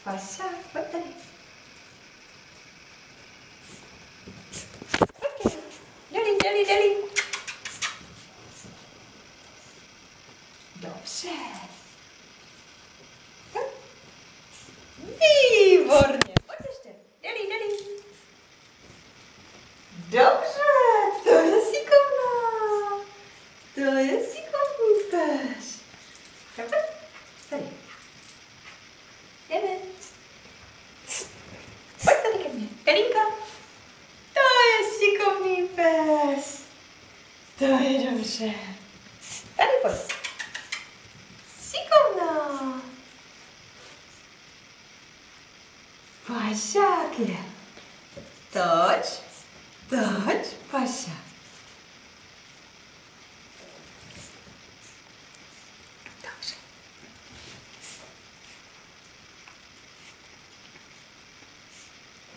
Paša, pojď tady. Okay. Deli. Dobře. Výborně. Pojď ještě. Deli. Dobře, to je šikovná. To je šikovný pes. Tady. Jdeme. Pojď tady ke mně. Delinka. To je šikovný pes. To je dobře. Tady pojď. Šikovná. Pašák je. Toč, Paša. Dobře.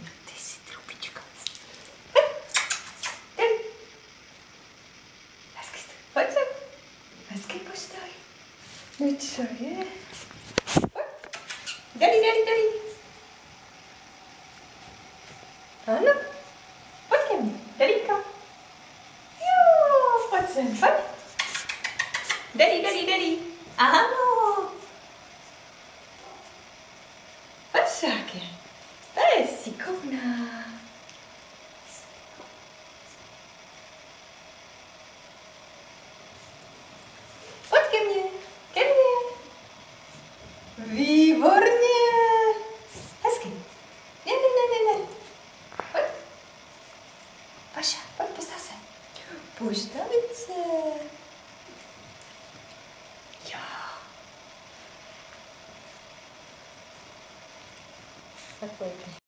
No ty jsi trubička. Pojď sem. Hezký postoj. No co je? Pojď. Deli. Ano. Pojď ke mně. Delinka. Jo, pojď sem, pojď. Deli. Ano. Pašák je. To je šikovná. Pojď ke mně. Výborně. Hezky. Ne. Pojď. Paša, pojď, postav se. Postavit se. Jo. Tak pojďme.